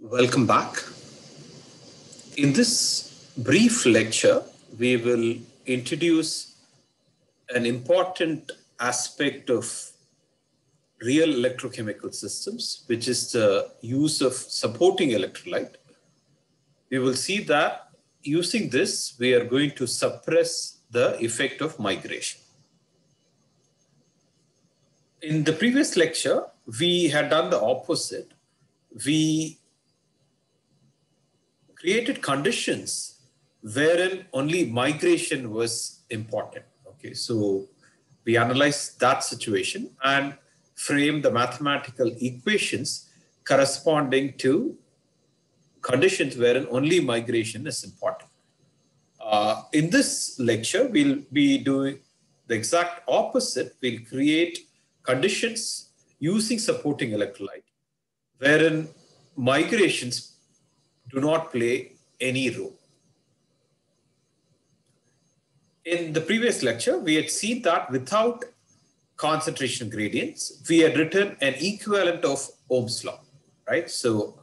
Welcome back. In this brief lecture, we will introduce an important aspect of real electrochemical systems, which is the use of supporting electrolyte. We will see that using this, we are going to suppress the effect of migration. In the previous lecture, we had done the opposite. We created conditions wherein only migration was important. Okay, so we analyzed that situation and framed the mathematical equations corresponding to conditions wherein only migration is important. In this lecture, we'll be doing the exact opposite. We'll create conditions using supporting electrolyte wherein migrations do not play any role. In the previous lecture, we had seen that without concentration gradients, we had written an equivalent of Ohm's law, right? So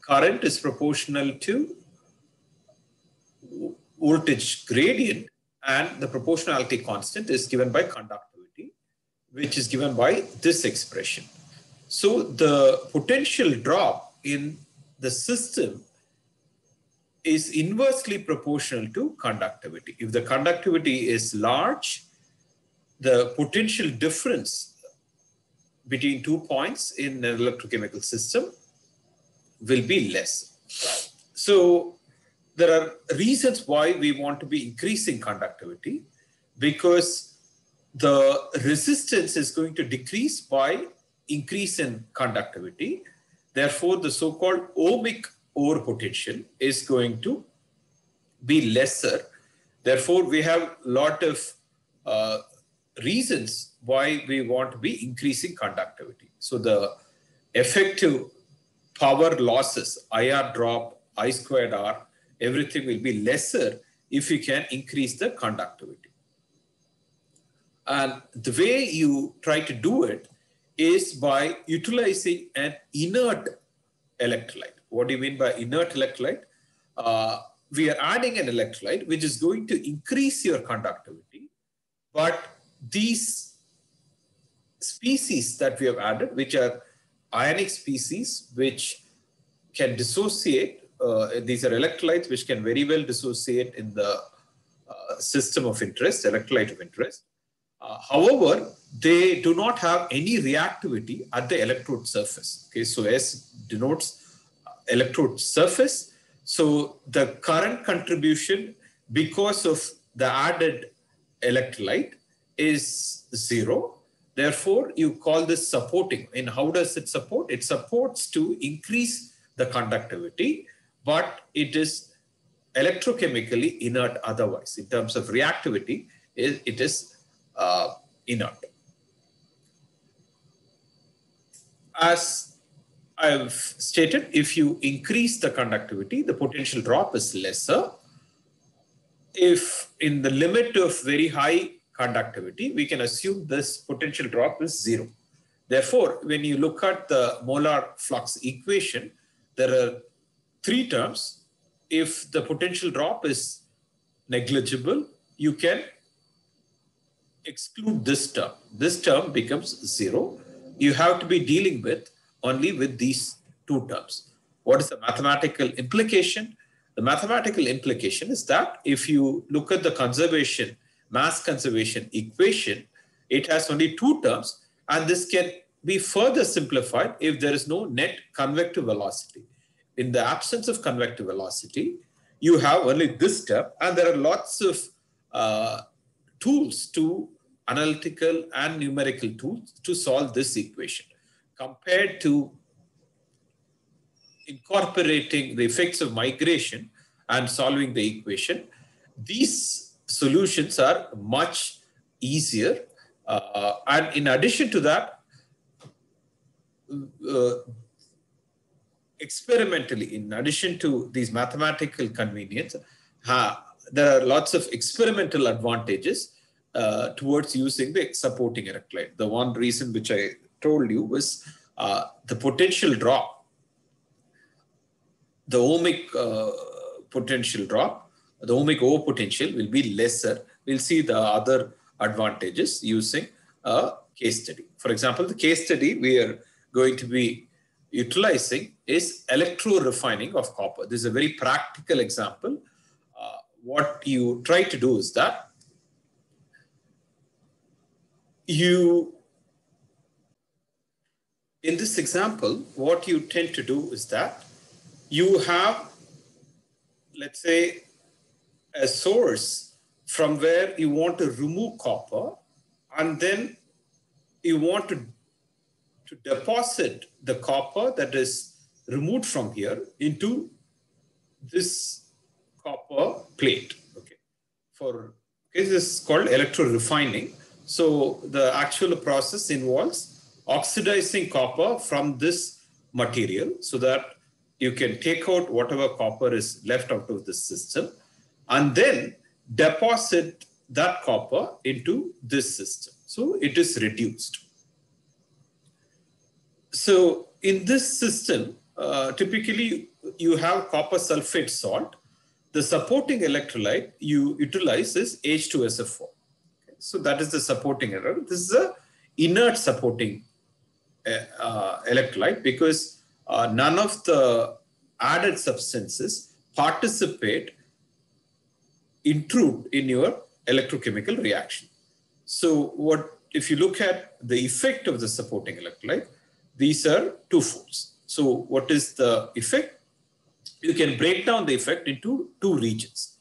current is proportional to voltage gradient, and the proportionality constant is given by conductivity, which is given by this expression. So the potential drop in the system is inversely proportional to conductivity. If the conductivity is large, the potential difference between 2 points in an electrochemical system will be less. So there are reasons why we want to be increasing conductivity, because the resistance is going to decrease by increase in conductivity. Therefore, the so-called ohmic overpotential is going to be lesser. Therefore, we have a lot of reasons why we want to be increasing conductivity. So the effective power losses, IR drop, I squared R, everything will be lesser if you can increase the conductivity. And the way you try to do it is by utilizing an inert electrolyte. What do you mean by inert electrolyte? We are adding an electrolyte which is going to increase your conductivity, but these species that we have added, which are ionic species which can dissociate, these are electrolytes which can very well dissociate in the system of interest, electrolyte of interest. However, they do not have any reactivity at the electrode surface. Okay, so S denotes electrode surface. So the current contribution because of the added electrolyte is zero. Therefore, you call this supporting. And how does it support? It supports to increase the conductivity, but it is electrochemically inert otherwise. In terms of reactivity, it is inert. As I've stated, if you increase the conductivity, the potential drop is lesser. If in the limit of very high conductivity, we can assume this potential drop is zero. Therefore, when you look at the molar flux equation, there are three terms. If the potential drop is negligible, you can exclude this term. This term becomes zero. You have to be dealing with only with these two terms. What is the mathematical implication? The mathematical implication is that if you look at the conservation, mass conservation equation, it has only two terms, and this can be further simplified if there is no net convective velocity. In the absence of convective velocity, you have only this term, and there are lots of tools to analytical and numerical tools to solve this equation. Compared to incorporating the effects of migration and solving the equation, these solutions are much easier. And in addition to that, experimentally, in addition to these mathematical convenience, there are lots of experimental advantages towards using the supporting electrolyte. The one reason which I told you was the potential drop the ohmic potential drop, the ohmic O potential will be lesser. We'll see the other advantages using a case study. For example, the case study we are going to be utilizing is electro-refining of copper. This is a very practical example. What you try to do is that in this example, what you tend to do is that you have, let's say, a source from where you want to remove copper, and then you want to deposit the copper that is removed from here into this copper plate. Okay, this is called electro-refining. So the actual process involves oxidizing copper from this material so that you can take out whatever copper is left out of the system and then deposit that copper into this system. So it is reduced. So in this system, typically you have copper sulfate salt. The supporting electrolyte you utilize is H2SO4. Okay. So that is the supporting electrolyte. This is a inert supporting electrolyte because none of the added substances intrude in your electrochemical reaction. So if you look at the effect of the supporting electrolyte, these are twofolds. So what is the effect? You can break down the effect into two regions.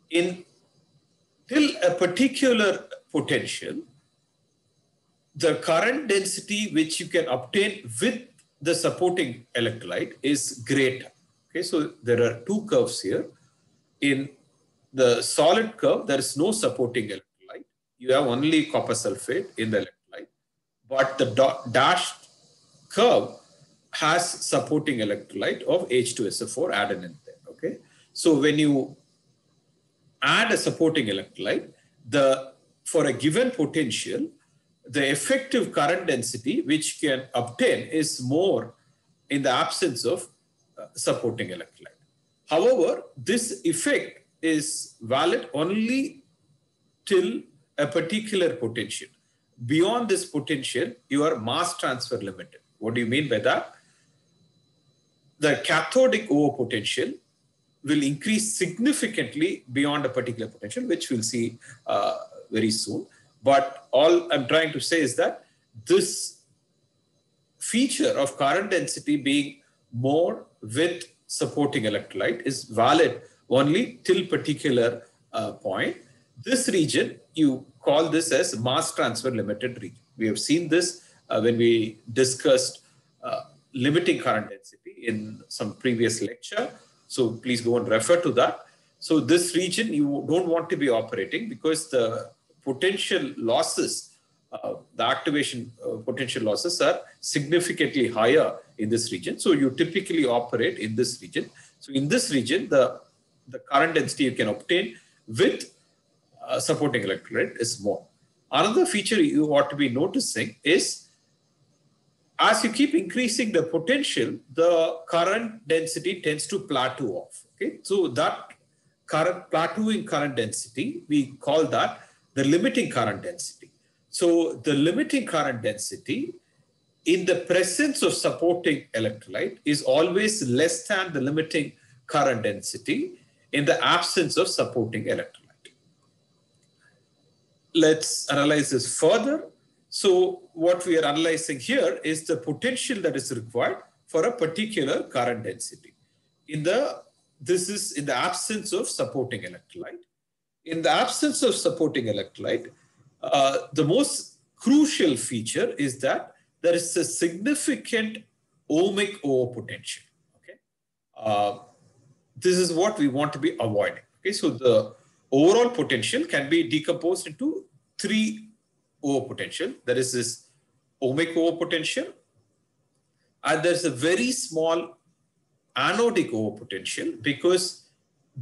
Till a particular potential, the current density which you can obtain with the supporting electrolyte is greater. Okay, so there are two curves here. In the solid curve, there is no supporting electrolyte. You have only copper sulfate in the electrolyte, but the dashed curve has supporting electrolyte of H2SO4 added in there. Okay, so when you add a supporting electrolyte, for a given potential, the effective current density which can obtain is more in the absence of supporting electrolyte. However, this effect is valid only till a particular potential. Beyond this potential, you are mass transfer limited. What do you mean by that? The cathodic O potential will increase significantly beyond a particular potential, which we'll see very soon. But all I'm trying to say is that this feature of current density being more with supporting electrolyte is valid only till particular point. This region, you call this as mass transfer limited region. We have seen this when we discussed limiting current density in some previous lecture. So please go and refer to that. So this region you don't want to be operating because the potential losses, the activation potential losses are significantly higher in this region. So you typically operate in this region. So in this region, the current density you can obtain with supporting electrolyte is more. Another feature you ought to be noticing is as you keep increasing the potential, the current density tends to plateau off. Okay, so that plateauing current density, we call that the limiting current density. So the limiting current density in the presence of supporting electrolyte is always less than the limiting current density in the absence of supporting electrolyte. Let's analyze this further. So what we are analyzing here is the potential that is required for a particular current density. This is in the absence of supporting electrolyte. In the absence of supporting electrolyte, the most crucial feature is that there is a significant ohmic O potential. Okay, this is what we want to be avoiding. Okay, so the overall potential can be decomposed into three O potential. There is this ohmic O potential, and there's a very small anodic O potential because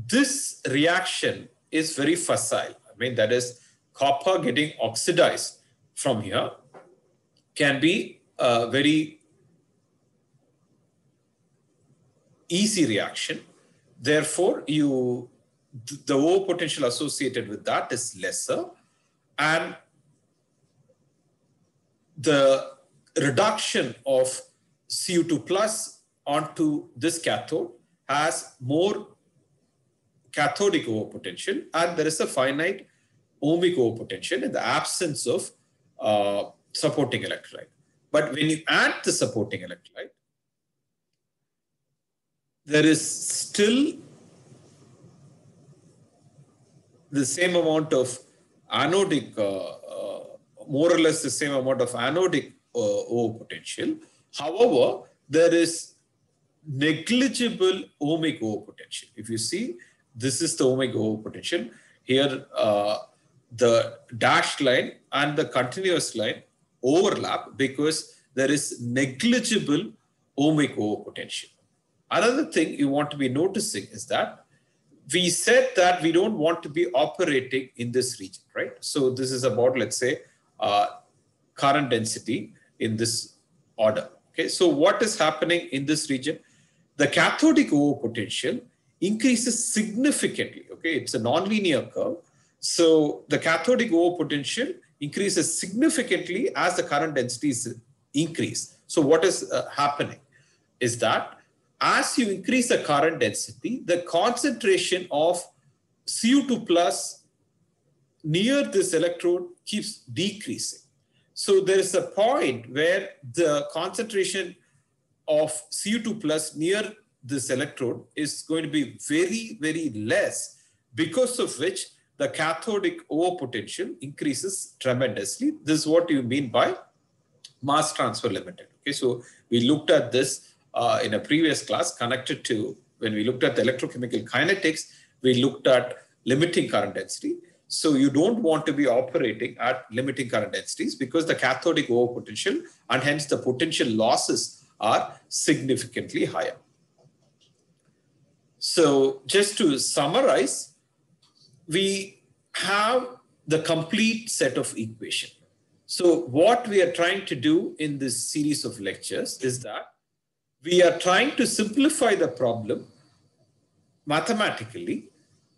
this reaction is very facile. I mean, that is copper getting oxidized from here can be very easy reaction. Therefore, the O potential associated with that is lesser, and the reduction of Cu2 plus onto this cathode has more cathodic O potential, and there is a finite ohmic O potential in the absence of supporting electrolyte. But when you add the supporting electrolyte, there is still the same amount of anodic, more or less the same amount of anodic O potential. However, there is negligible ohmic O potential. If you see, this is the ohmic O potential. Here, the dashed line and the continuous line overlap because there is negligible ohmic O potential. Another thing you want to be noticing is that we said that we don't want to be operating in this region, right? So this is about, let's say, current density in this order. Okay, so what is happening in this region? The cathodic O potential increases significantly. Okay, it's a nonlinear curve. So the cathodic O potential increases significantly as the current densities increase. So what is happening is that as you increase the current density, the concentration of Cu2 plus near this electrode keeps decreasing. So there is a point where the concentration of Cu2 plus near this electrode is going to be very, very less, because of which the cathodic O potential increases tremendously. This is what you mean by mass transfer limited. Okay, so we looked at this in a previous class connected to, when we looked at the electrochemical kinetics, we looked at limiting current density. So you don't want to be operating at limiting current densities because the cathodic O potential and hence the potential losses are significantly higher. So just to summarize, we have the complete set of equation. So what we are trying to do in this series of lectures is that we are trying to simplify the problem mathematically,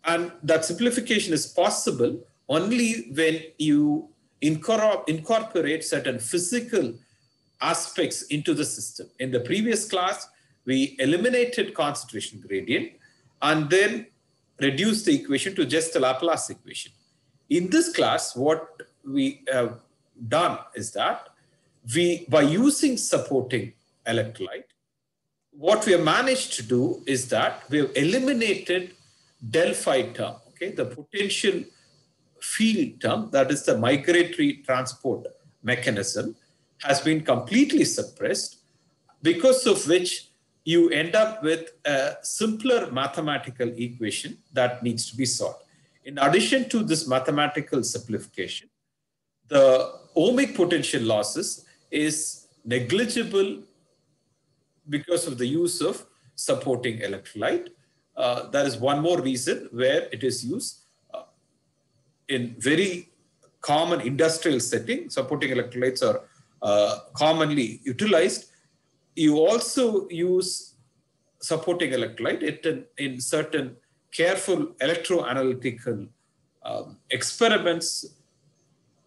and that simplification is possible only when you incorporate certain physical aspects into the system. In the previous class, we eliminated concentration gradient and then reduced the equation to just the Laplace equation. In this class, what we have done is that by using supporting electrolyte, what we have managed to do is that we have eliminated del phi term, okay, the potential field term, that is the migratory transport mechanism, has been completely suppressed, because of which you end up with a simpler mathematical equation that needs to be solved. In addition to this mathematical simplification, the ohmic potential losses is negligible because of the use of supporting electrolyte. There is one more reason where it is used in very common industrial setting. Supporting electrolytes are commonly utilized. You also use supporting electrolyte in certain careful electroanalytical experiments,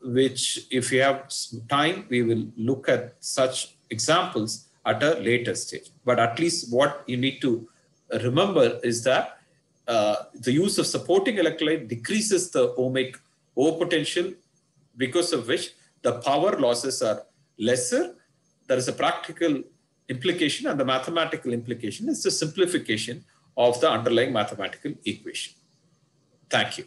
which, if you have time, we will look at such examples at a later stage. But at least what you need to remember is that the use of supporting electrolyte decreases the ohmic O potential, because of which the power losses are lesser. There is a practical implication, and the mathematical implication is the simplification of the underlying mathematical equation. Thank you.